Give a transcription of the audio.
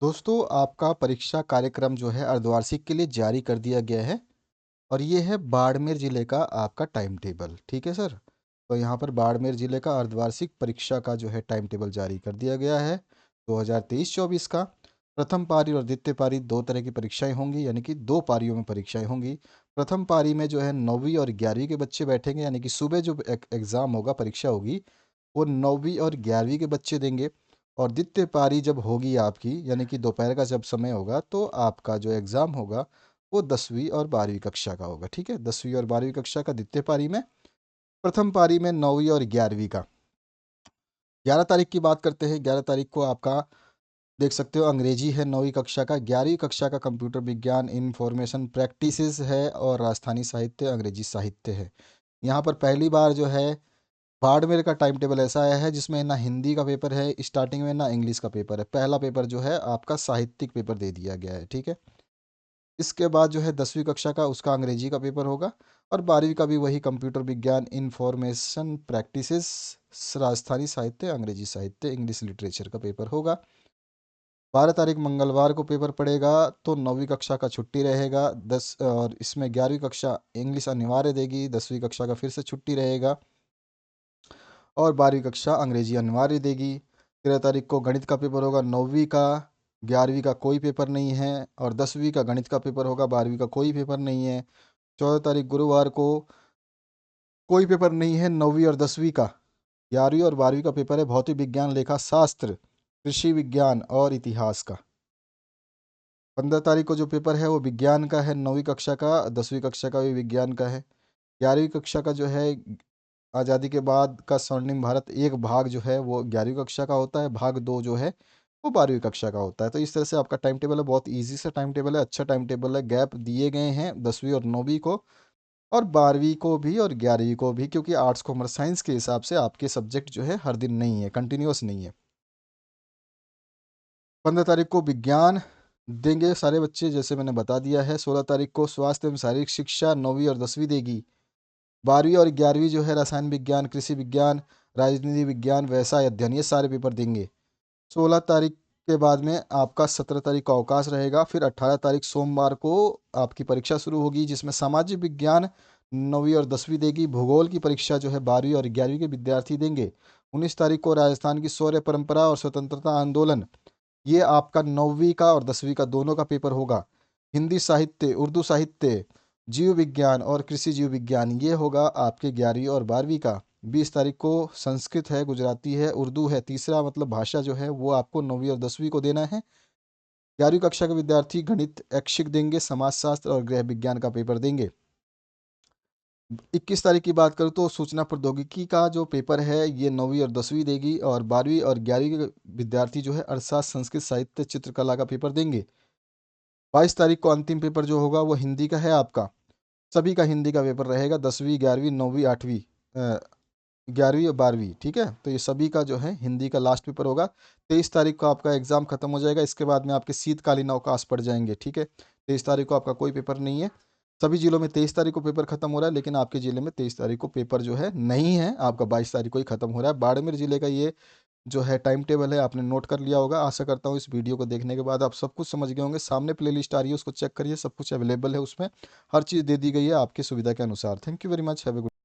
दोस्तों, आपका परीक्षा कार्यक्रम जो है अर्धवार्षिक के लिए जारी कर दिया गया है और ये है बाड़मेर ज़िले का आपका टाइम टेबल। ठीक है सर। तो यहाँ पर बाड़मेर ज़िले का अर्धवार्षिक परीक्षा का जो है टाइम टेबल जारी कर दिया गया है 2023-24 का। प्रथम पारी और द्वितीय पारी दो तरह की परीक्षाएं होंगी, यानी कि दो पारियों में परीक्षाएं होंगी। प्रथम पारी में जो है 9वीं और 11वीं के बच्चे बैठेंगे, यानी कि सुबह जो एग्ज़ाम होगा, परीक्षा होगी, वो 9वीं और 11वीं के बच्चे देंगे। और द्वितीय पारी जब होगी आपकी, यानी कि दोपहर का जब समय होगा, तो आपका जो एग्ज़ाम होगा वो 10वीं और 12वीं कक्षा का होगा। ठीक है, 10वीं और 12वीं कक्षा का द्वितीय पारी में, प्रथम पारी में 9वीं और 11वीं का। 11 तारीख की बात करते हैं। 11 तारीख को आपका देख सकते हो अंग्रेजी है 9वीं कक्षा का। 11वीं कक्षा का कंप्यूटर विज्ञान इंफॉर्मेशन प्रैक्टिसेस है और राजस्थानी साहित्य अंग्रेजी साहित्य है। यहाँ पर पहली बार जो है बाड़मेर का टाइम टेबल ऐसा आया है जिसमें ना हिंदी का पेपर है स्टार्टिंग में, ना इंग्लिश का पेपर है। पहला पेपर जो है आपका साहित्यिक पेपर दे दिया गया है। ठीक है, इसके बाद जो है 10वीं कक्षा का उसका अंग्रेजी का पेपर होगा और 12वीं का भी वही कंप्यूटर विज्ञान इंफॉर्मेशन प्रैक्टिसेस राजस्थानी साहित्य अंग्रेजी साहित्य इंग्लिश लिटरेचर का पेपर होगा। 12 तारीख मंगलवार को पेपर पड़ेगा, तो 9वीं कक्षा का छुट्टी रहेगा। 10 और इसमें 11वीं कक्षा इंग्लिश अनिवार्य देगी, 10वीं कक्षा का फिर से छुट्टी रहेगा और 12वीं कक्षा अंग्रेजी अनिवार्य देगी। 13 तारीख को गणित का पेपर होगा 9वीं का। 11वीं का कोई पेपर नहीं है और 10वीं का गणित का पेपर होगा, 12वीं का कोई पेपर नहीं है। 14 तारीख गुरुवार को कोई पेपर नहीं है 9वीं और 10वीं का। 11वीं और 12वीं का पेपर है भौतिक विज्ञान, लेखा शास्त्र, कृषि विज्ञान और इतिहास का। 15 तारीख को जो पेपर है वो विज्ञान का है 9वीं कक्षा का, 10वीं कक्षा का भी विज्ञान का है। 11वीं कक्षा का जो है आज़ादी के बाद का स्वर्णिम भारत, एक भाग जो है वो 11वीं कक्षा का होता है, भाग दो जो है वो 12वीं कक्षा का होता है। तो इस तरह से आपका टाइम टेबल है, बहुत ईजी सा टाइम टेबल है, अच्छा टाइम टेबल है। गैप दिए गए हैं 10वीं और 9वीं को और 12वीं को भी और 11वीं को भी, क्योंकि आर्ट्स कॉमर्स साइंस के हिसाब से आपके सब्जेक्ट जो है हर दिन नहीं है, कंटिन्यूस नहीं है। 15 तारीख को विज्ञान देंगे सारे बच्चे, जैसे मैंने बता दिया है। 16 तारीख को स्वास्थ्य एवं शारीरिक शिक्षा 9वीं और 10वीं देगी। 12वीं और 11वीं जो है रसायन विज्ञान, कृषि विज्ञान, राजनीति विज्ञान, व्यवसाय अध्ययन, ये सारे पेपर देंगे। 16 तारीख के बाद में आपका 17 तारीख को अवकाश रहेगा। फिर 18 तारीख सोमवार को आपकी परीक्षा शुरू होगी, जिसमें सामाजिक विज्ञान 9वीं और 10वीं देगी। भूगोल की परीक्षा जो है 12वीं और 11वीं के विद्यार्थी देंगे। 19 तारीख को राजस्थान की शौर्य परंपरा और स्वतंत्रता आंदोलन, ये आपका 9वीं का और 10वीं का दोनों का पेपर होगा। हिंदी साहित्य, उर्दू साहित्य, जीव विज्ञान और कृषि जीव विज्ञान, ये होगा आपके 11वीं और 12वीं का। 20 तारीख को संस्कृत है, गुजराती है, उर्दू है, तीसरा मतलब भाषा जो है वो आपको 9वीं और 10वीं को देना है। 11वीं कक्षा के विद्यार्थी गणित, ऐच्छिक देंगे, समाजशास्त्र और गृह विज्ञान का पेपर देंगे। 21 तारीख की बात करूँ तो सूचना प्रौद्योगिकी का जो पेपर है ये 9वीं और 10वीं देगी और 12वीं और 11वीं के विद्यार्थी जो है अर्थशास्त्र, संस्कृत, साहित्य, चित्रकला का पेपर देंगे। 22 तारीख को अंतिम पेपर जो होगा वो हिंदी का है आपका। सभी का हिंदी का पेपर रहेगा, 10वीं, 11वीं, 9वीं, 8वीं, 11वीं और 12वीं। ठीक है, तो ये सभी का जो है हिंदी का लास्ट पेपर होगा। 23 तारीख को आपका एग्ज़ाम खत्म हो जाएगा, इसके बाद में आपके शीतकालीन अवकाश पड़ जाएंगे। ठीक है, 23 तारीख को आपका कोई पेपर नहीं है। सभी जिलों में 23 तारीख को पेपर खत्म हो रहा है, लेकिन आपके ज़िले में 23 तारीख को पेपर जो है नहीं है, आपका 22 तारीख को ही खत्म हो रहा है। बाड़मेर ज़िले का ये जो है टाइम टेबल है, आपने नोट कर लिया होगा। आशा करता हूँ इस वीडियो को देखने के बाद आप सब कुछ समझ गए होंगे। सामने प्लेलिस्ट आ रही है, उसको चेक करिए, सब कुछ अवेलेबल है उसमें, हर चीज़ दे दी गई है आपकी सुविधा के अनुसार। Thank you very much, have a good.